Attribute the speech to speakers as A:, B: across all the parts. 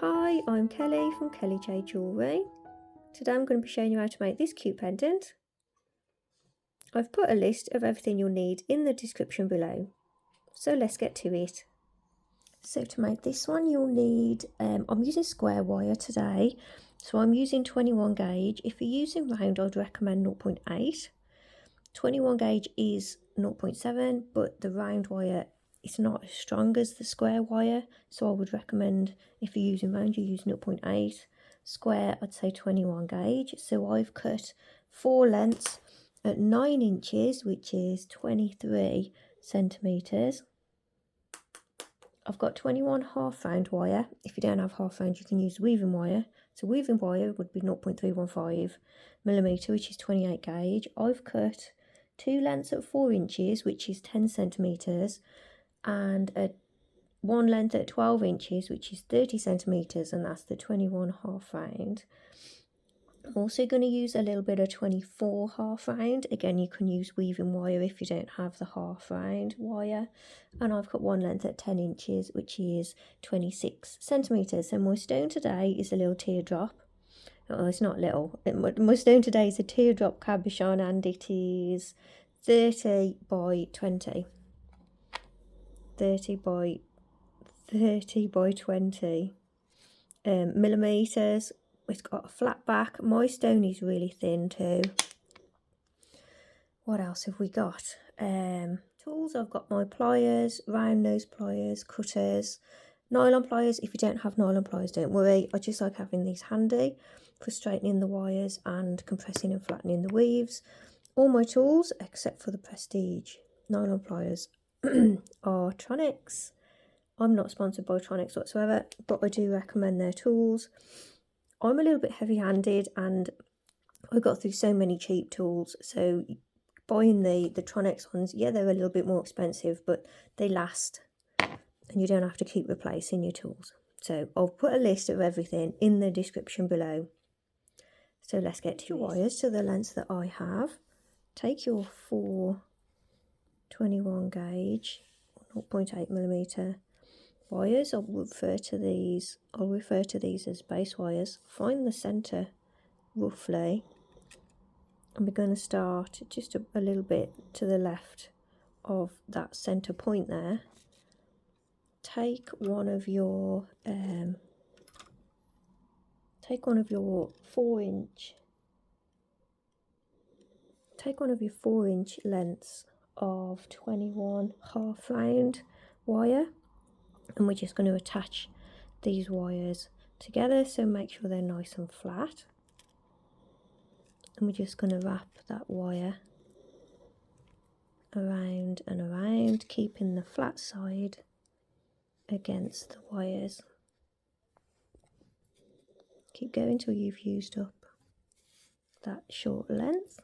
A: Hi, I'm Kelly from Kelly J Jewellery. Today I'm going to be showing you how to make this cute pendant. I've put a list of everything you'll need in the description below, so let's get to it. So to make this one you'll need, I'm using square wire today, so I'm using 21 gauge. If you're using round I'd recommend 0.8. 21 gauge is 0.7, but the round wire it's not as strong as the square wire, so I would recommend if you're using round you use 0.8. Square I'd say 21 gauge. So I've cut 4 lengths at 9 inches, which is 23 centimeters. I've got 21 half round wire. If you don't have half round you can use weaving wire. So weaving wire would be 0.315 millimeter, which is 28 gauge. I've cut 2 lengths at 4 inches, which is 10 centimeters, and one length at 12 inches, which is 30 centimeters, and that's the 21 half round. I'm also going to use a little bit of 24 half round. Again, you can use weaving wire if you don't have the half round wire. And I've got one length at 10 inches, which is 26 centimeters. So my stone today is a little teardrop. Oh, it's not little. My stone today is a teardrop cabochon, and it is 30 by 20. 30 by 20 millimeters. It's got a flat back. My stone is really thin too. What else have we got? Tools, I've got my pliers, round nose pliers, cutters, nylon pliers. If you don't have nylon pliers, don't worry. I just like having these handy for straightening the wires and compressing and flattening the weaves. All my tools, except for the Prestige nylon pliers, are Tronex. I'm not sponsored by Tronex whatsoever, but I do recommend their tools. I'm a little bit heavy-handed and I got through so many cheap tools, so buying the Tronex ones, yeah, they're a little bit more expensive, but they last and you don't have to keep replacing your tools. So I'll put a list of everything in the description below. So let's get to your wires to the lengths that I have. Take your 4 21 gauge 0.8 millimeter wires. I'll refer to these as base wires. Find the center roughly, and we're going to start just a little bit to the left of that center point there. Take one of your 4 inch lengths of 21 half round wire, and we're just going to attach these wires together, so make sure they're nice and flat. And we're just going to wrap that wire around and around, keeping the flat side against the wires. Keep going till you've used up that short length.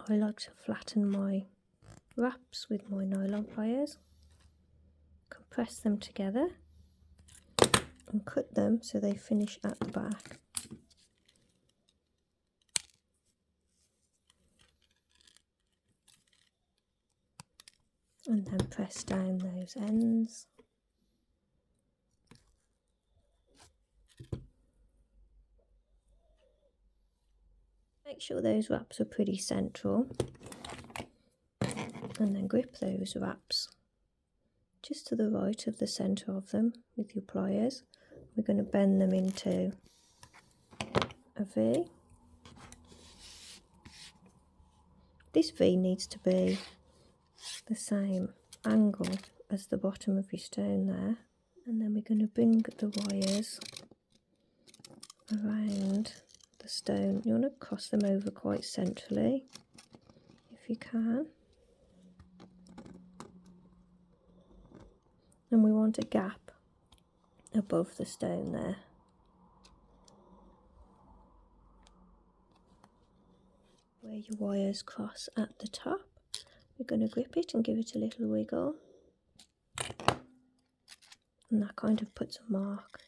A: I like to flatten my wraps with my nylon pliers, compress them together and cut them so they finish at the back. And then press down those ends. Make sure those wraps are pretty central, and then grip those wraps just to the right of the centre of them with your pliers. We're going to bend them into a V. This V needs to be the same angle as the bottom of your stone there, and then we're going to bring the wires around the stone. You want to cross them over quite centrally if you can, and we want a gap above the stone there. Where your wires cross at the top, we're going to grip it and give it a little wiggle, and that kind of puts a mark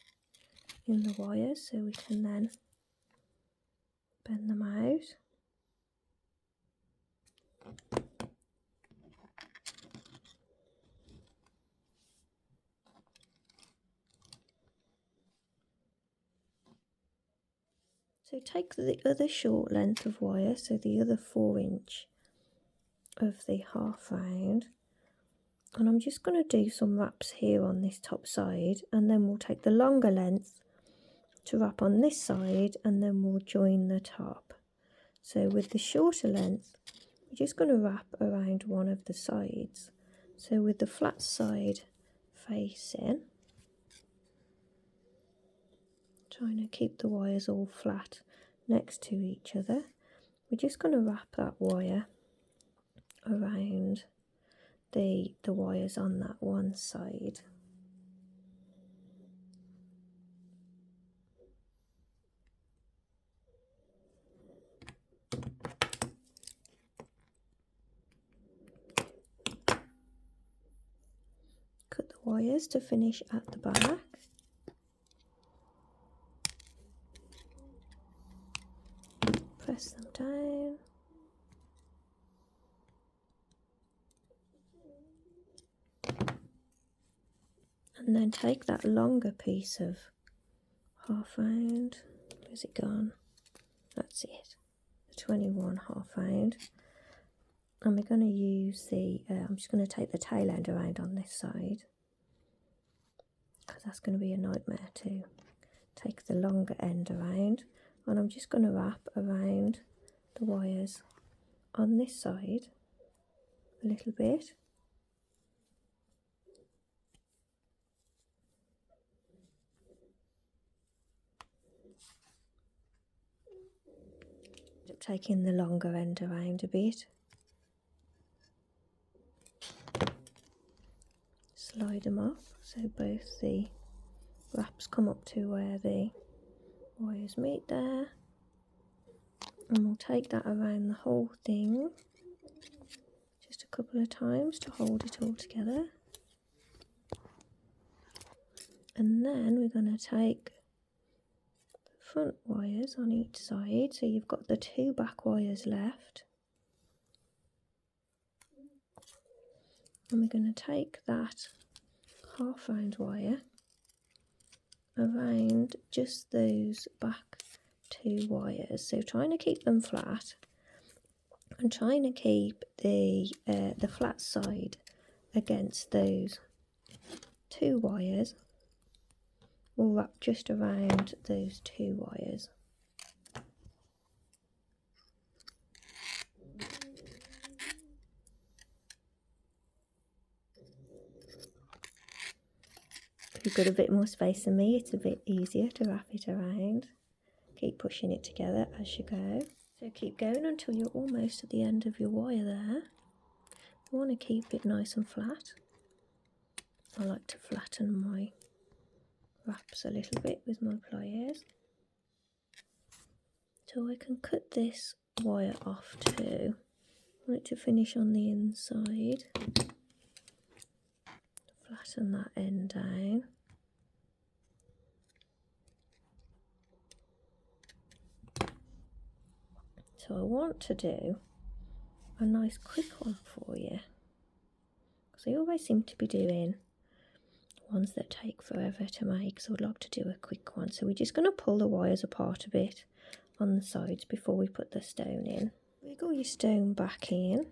A: in the wires, so we can then bend them out. So take the other short length of wire, so the other 4" of the half round, and I'm just going to do some wraps here on this top side, and then we'll take the longer length to wrap on this side, and then we'll join the top. So with the shorter length, we're just going to wrap around one of the sides. So with the flat side facing, trying to keep the wires all flat next to each other, we're just going to wrap that wire around the wires on that one side. Cut the wires to finish at the back. Press them down. And then take that longer piece of half round. Where's it gone? That's it. The 21 half round. And we're going to use the, I'm just going to take the tail end around on this side, because that's going to be a nightmare to take the longer end around. And I'm just going to wrap around the wires on this side a little bit. Taking the longer end around a bit. Slide them up so both the wraps come up to where the wires meet there, and we'll take that around the whole thing just a couple of times to hold it all together. And then we're going to take the front wires on each side, so you've got the 2 back wires left, and we're going to take that half round wire around just those back 2 wires, so trying to keep them flat and trying to keep the flat side against those 2 wires. We'll wrap just around those 2 wires. If you've got a bit more space than me, it's a bit easier to wrap it around. Keep pushing it together as you go. So keep going until you're almost at the end of your wire there. You want to keep it nice and flat. I like to flatten my wraps a little bit with my pliers. So I can cut this wire off too. I want it to finish on the inside. Flatten that end down. So I want to do a nice quick one for you, because I always seem to be doing ones that take forever to make, so I'd like to do a quick one. So we're just going to pull the wires apart a bit on the sides before we put the stone in. Wiggle your stone back in.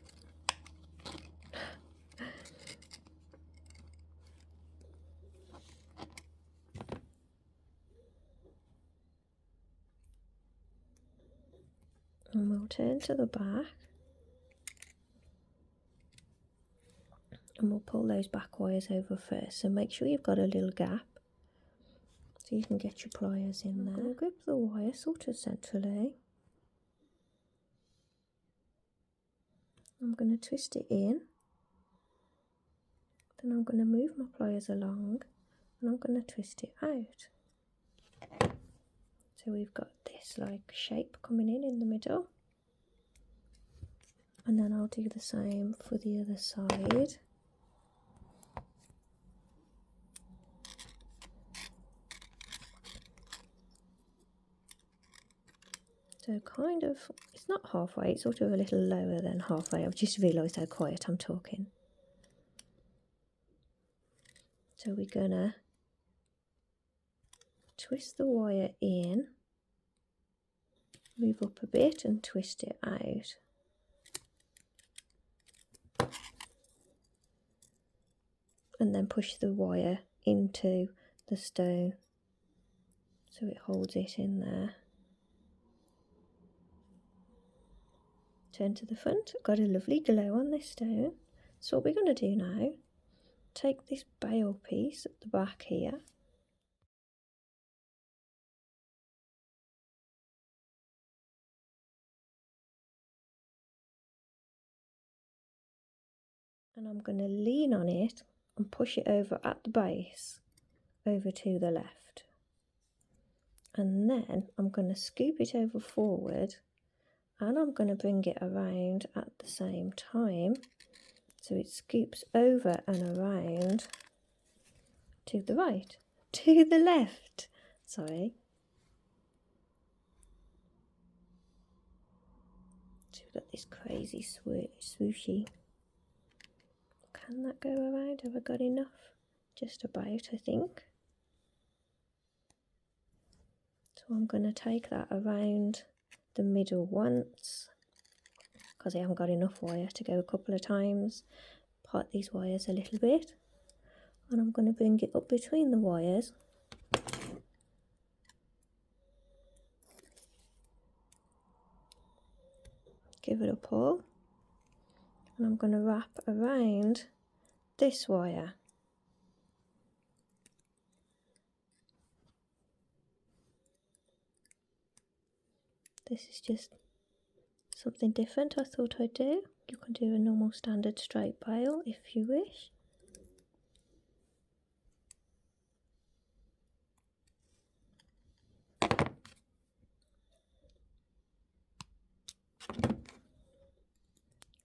A: And we'll turn to the back. And we'll pull those back wires over first. So make sure you've got a little gap so you can get your pliers in there. I'm going to grip the wire sort of centrally. I'm going to twist it in. Then I'm going to move my pliers along and I'm going to twist it out. So we've got this like shape coming in the middle. And then I'll do the same for the other side. So kind of, it's not halfway, it's sort of a little lower than halfway. I've just realised how quiet I'm talking. So we're gonna twist the wire in move up a bit and twist it out. And then push the wire into the stone so it holds it in there. Turn to the front. Got a lovely glow on this stone. So what we're going to do now, take this bail piece at the back here, and I'm going to lean on it and push it over at the base, over to the left. And then I'm going to scoop it over forward, and I'm going to bring it around at the same time, so it scoops over and around to the right, to the left, sorry. So we've got this crazy swooshy. Can that go around? Have I got enough? Just about, I think. So I'm going to take that around the middle once, because I haven't got enough wire to go a couple of times. Part these wires a little bit, and I'm going to bring it up between the wires. Give it a pull, and I'm going to wrap around this wire. This is just something different I thought I'd do. You can do a normal standard straight bail if you wish.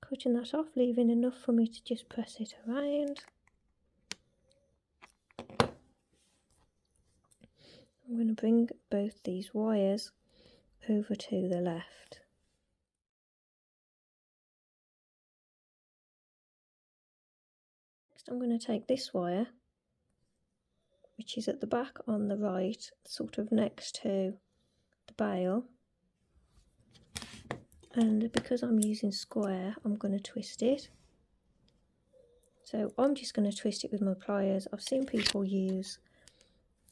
A: Cutting that off, leaving enough for me to just press it around. I'm going to bring both these wires over to the left. Next I'm going to take this wire, which is at the back on the right, sort of next to the bail, and because I'm using square, I'm going to twist it. So I'm just going to twist it with my pliers. I've seen people use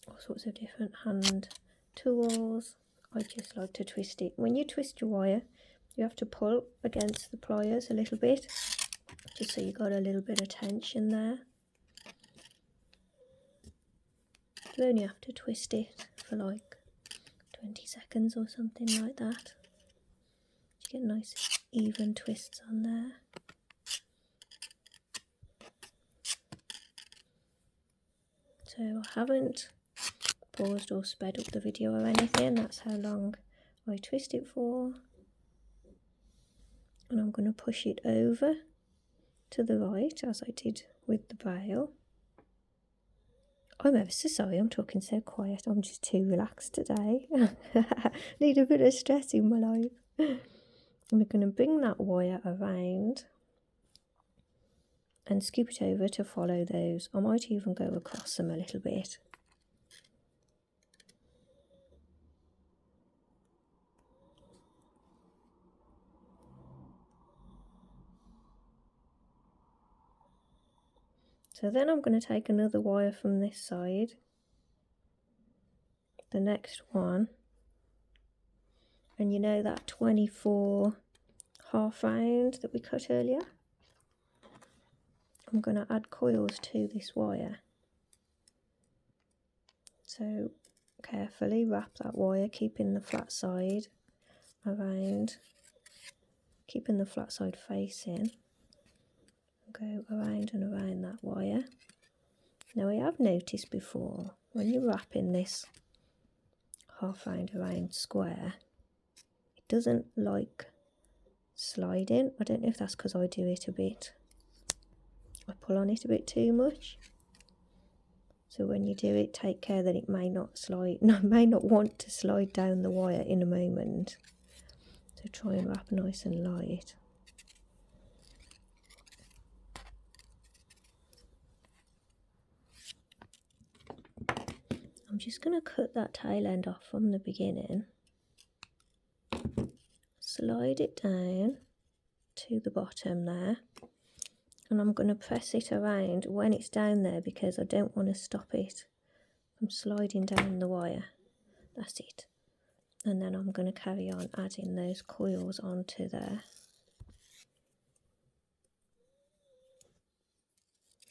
A: all sorts of different hand tools. I just like to twist it. When you twist your wire, you have to pull against the pliers a little bit, just so you got a little bit of tension there. You only have to twist it for like 20 seconds or something like that. You get nice even twists on there. So I haven't paused or sped up the video or anything, that's how long I twist it for. And I'm going to push it over to the right as I did with the bail. I'm ever so sorry I'm talking so quiet, I'm just too relaxed today. Need a bit of stress in my life. And we're going to bring that wire around and scoop it over to follow those. I might even go across them a little bit. So then I'm going to take another wire from this side, the next one, and you know that 24 half round that we cut earlier? I'm going to add coils to this wire. So carefully wrap that wire, keeping the flat side around, keeping the flat side facing. Go around and around that wire. Now I have noticed before, when you're wrapping this half round around square, it doesn't like sliding. I don't know if that's because I do it a bit, I pull on it a bit too much. So when you do it, take care that it may not slide, may not want to slide down the wire in a moment. So try and wrap nice and light. I'm just going to cut that tail end off from the beginning. slide it down to the bottom there, and I'm going to press it around when it's down there because I don't want to stop it from sliding down the wire. That's it. And then I'm going to carry on adding those coils onto there.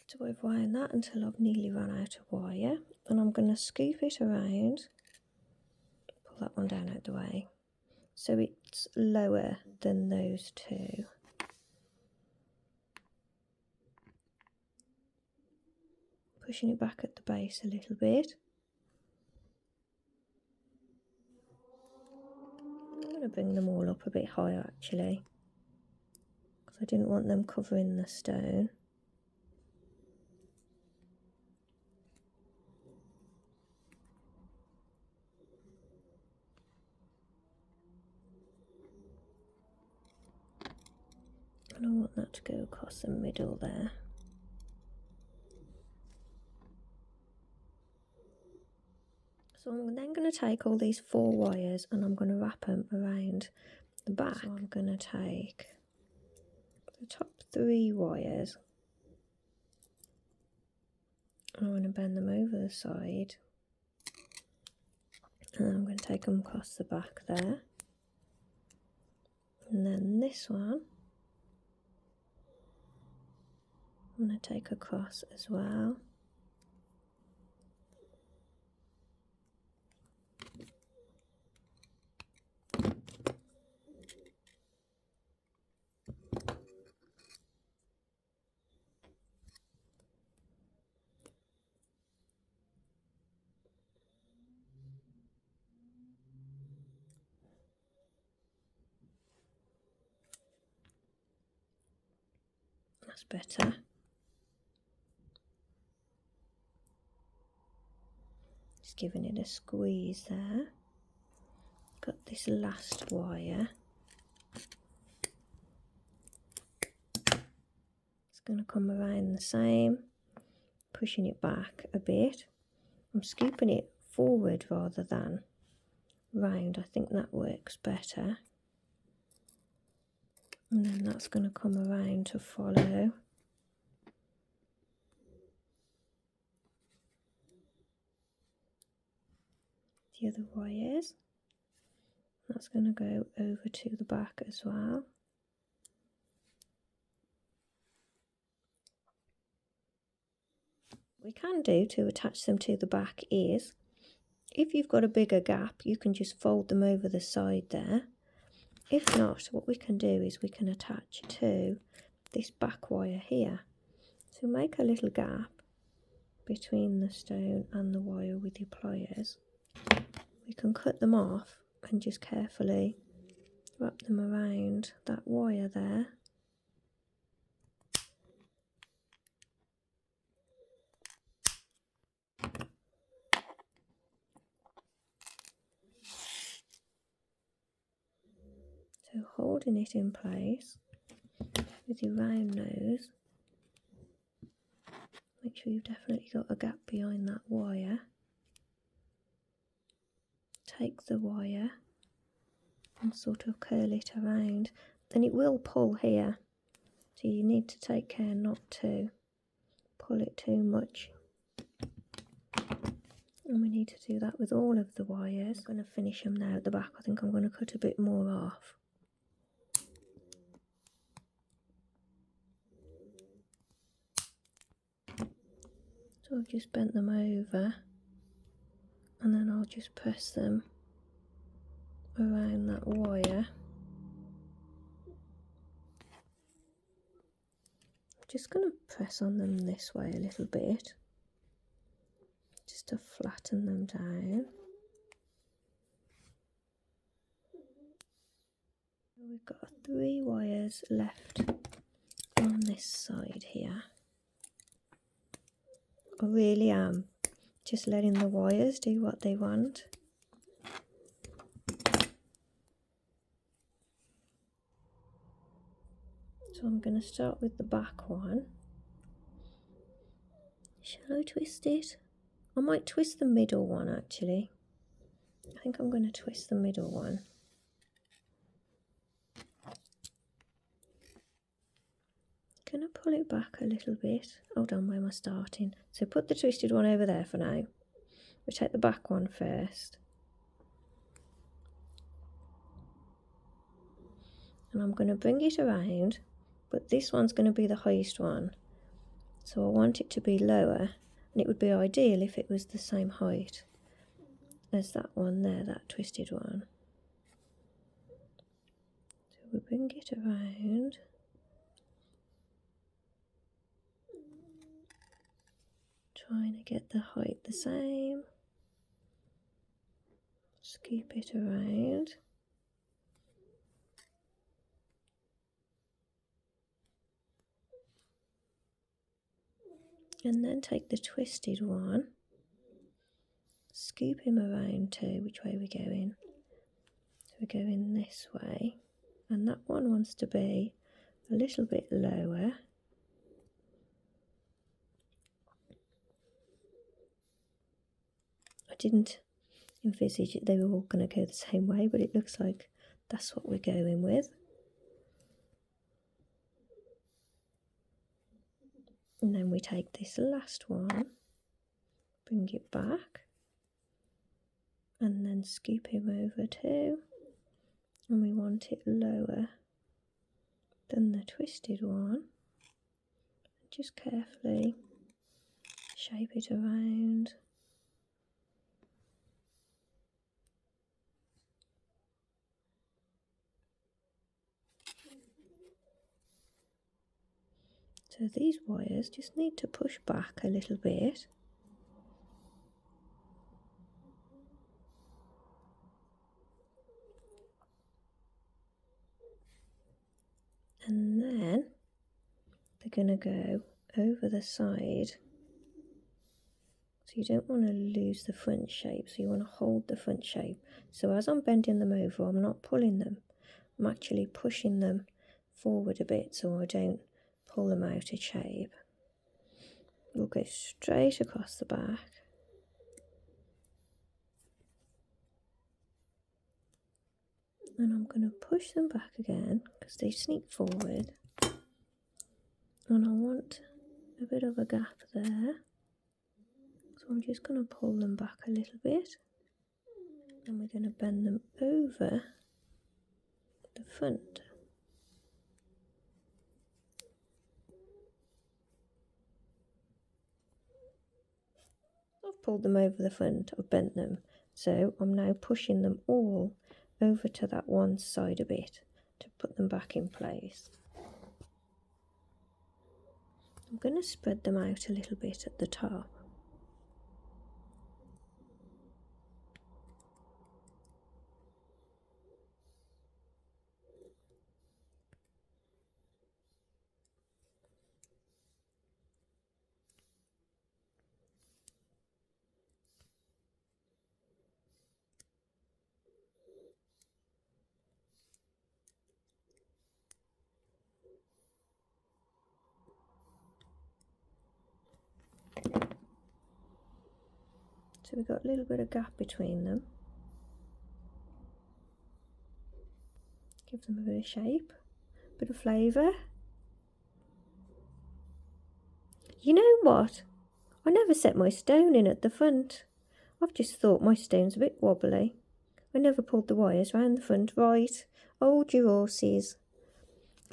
A: So I've wound that until I've nearly run out of wire, and I'm going to scoop it around, pull that one down out the way, so it's lower than those two. Pushing it back at the base a little bit. I'm going to bring them all up a bit higher actually, because I didn't want them covering the stone. And I want that to go across the middle there. So I'm then going to take all these 4 wires and I'm going to wrap them around the back. So I'm going to take the top 3 wires and I'm going to bend them over the side, and then I'm going to take them across the back there, and then this one I'm going to take across as well. That's better. Just giving it a squeeze there. Got this last wire. It's going to come around the same, pushing it back a bit. I'm scooping it forward rather than round. I think that works better. And then that's going to come around to follow. The other wires. That's going to go over to the back as well. What we can do to attach them to the back is, if you've got a bigger gap, you can just fold them over the side there. If not, what we can do is we can attach to this back wire here. So make a little gap between the stone and the wire with your pliers. We can cut them off and just carefully wrap them around that wire there. So holding it in place with your round nose, make sure you've definitely got a gap behind that wire. Take the wire and sort of curl it around, and it will pull here, so you need to take care not to pull it too much. And we need to do that with all of the wires. I'm going to finish them now at the back. I think I'm going to cut a bit more off. So I've just bent them over, and then I'll just press them around that wire. I'm just going to press on them this way a little bit, just to flatten them down. We've got 3 wires left on this side here. I really am just letting the wires do what they want. So I'm going to start with the back one. Shall I twist it? I might twist the middle one actually. I think I'm going to twist the middle one. going to pull it back a little bit. Hold on, where am I starting? So put the twisted one over there for now. We take the back one first. And I'm going to bring it around, but this one's going to be the highest one. So I want it to be lower, and it would be ideal if it was the same height as that one there, that twisted one. So we bring it around. Trying to get the height the same. Scoop it around. And then take the twisted one, scoop him around too. Which way are we going? So we're going this way, and that one wants to be a little bit lower. I didn't envisage it, they were all going to go the same way, but it looks like that's what we're going with. And then we take this last one, bring it back, and then scoop him over too. And we want it lower than the twisted one. Just carefully shape it around. So these wires just need to push back a little bit. And then they're going to go over the side. So you don't want to lose the front shape, so you want to hold the front shape. So as I'm bending them over, I'm not pulling them. I'm actually pushing them forward a bit so I don't pull them out of shape. We'll go straight across the back. And I'm going to push them back again because they sneak forward. And I want a bit of a gap there. So I'm just going to pull them back a little bit. And we're going to bend them over the front. I've pulled them over the front, I've bent them. So I'm now pushing them all over to that one side a bit to put them back in place. I'm going to spread them out a little bit at the top. So we've got a little bit of gap between them. Give them a bit of shape, a bit of flavour. You know what? I never set my stone in at the front. I've just thought my stone's a bit wobbly. I never pulled the wires round the front right. Hold your horses.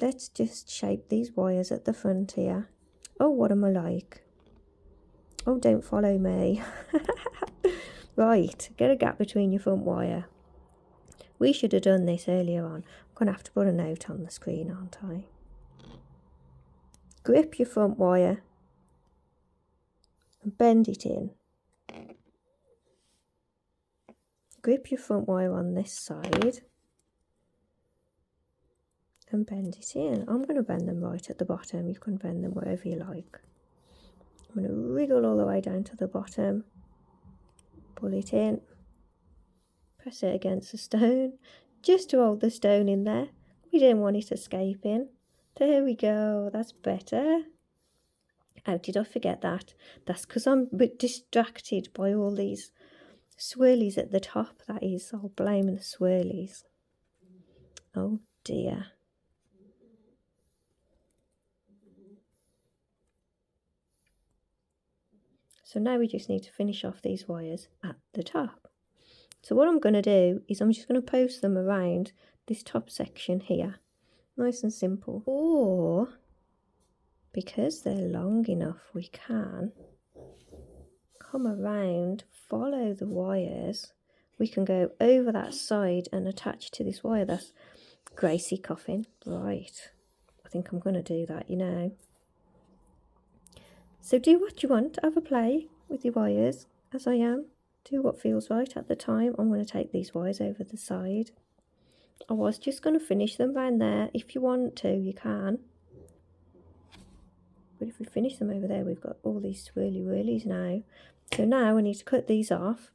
A: Let's just shape these wires at the front here. Oh, what am I like? Oh, don't follow me. Right, get a gap between your front wire. We should have done this earlier on. I'm going to have to put a note on the screen, aren't I? Grip your front wire and bend it in. Grip your front wire on this side and bend it in. I'm going to bend them right at the bottom. You can bend them wherever you like. I'm going to wriggle all the way down to the bottom. Pull it in. Press it against the stone, just to hold the stone in there. We don't want it escaping. There we go, that's better. How did I forget that? That's because I'm a bit distracted by all these swirlies at the top, that is. I'll blame the swirlies. Oh dear. So now we just need to finish off these wires at the top. So what I'm going to do is I'm just going to post them around this top section here. Nice and simple. Or, because they're long enough, we can come around, follow the wires. We can go over that side and attach to this wire. That's Gracie coughing. Right. I think I'm going to do that, you know. So do what you want. Have a play with your wires, as I am. Do what feels right at the time. I'm going to take these wires over the side. I was just going to finish them round there. If you want to, you can. But if we finish them over there, we've got all these swirly whirlies now. So now we need to cut these off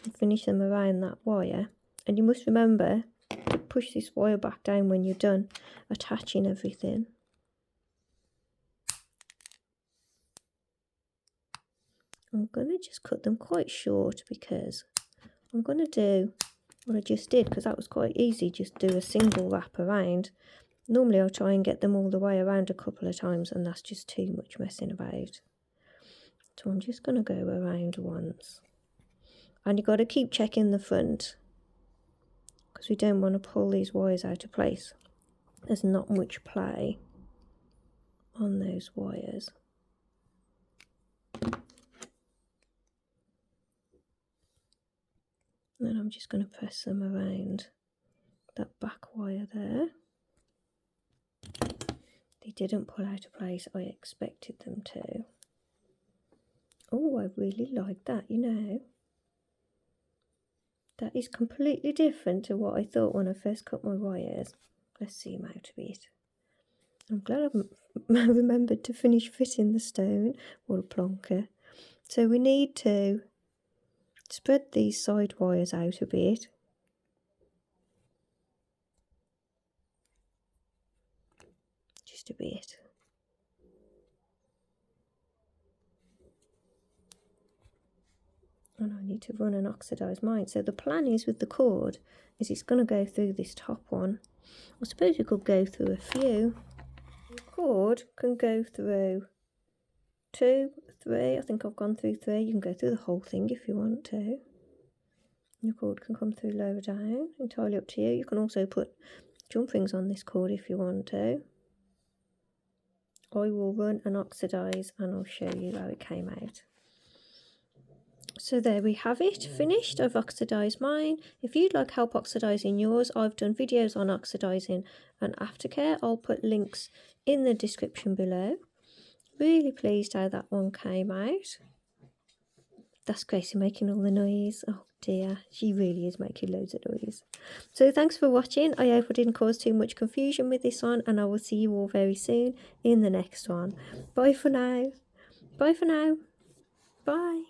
A: and finish them around that wire. And you must remember to push this wire back down when you're done attaching everything. I'm going to just cut them quite short because I'm going to do what I just did, because that was quite easy, just do a single wrap around. Normally I'll try and get them all the way around a couple of times, and that's just too much messing about. So I'm just going to go around once. And you've got to keep checking the front, because we don't want to pull these wires out of place. There's not much play on those wires. And then I'm just going to press them around that back wire there. They didn't pull out of place. I expected them to. Oh, I really like that, you know. That is completely different to what I thought when I first cut my wires. Let's zoom out a bit. I'm glad I've remembered to finish fitting the stone. What a plonker. So we need to spread these side wires out a bit. Just a bit. And I need to run and oxidise mine. So the plan is with the cord is it's going to go through this top one. I suppose you could go through a few. The cord can go through 2, 3. I think I've gone through 3. You can go through the whole thing if you want to. Your cord can come through lower down, entirely up to you. You can also put jump rings on this cord if you want to. I will run and oxidise and I'll show you how it came out. So there we have it, finished. I've oxidised mine. If you'd like help oxidising yours, I've done videos on oxidising and aftercare. I'll put links in the description below. Really pleased how that one came out. That's Gracie making all the noise. Oh dear, she really is making loads of noise. So thanks for watching. I hope I didn't cause too much confusion with this one, and I will see you all very soon in the next one. Bye for now. Bye for now. Bye.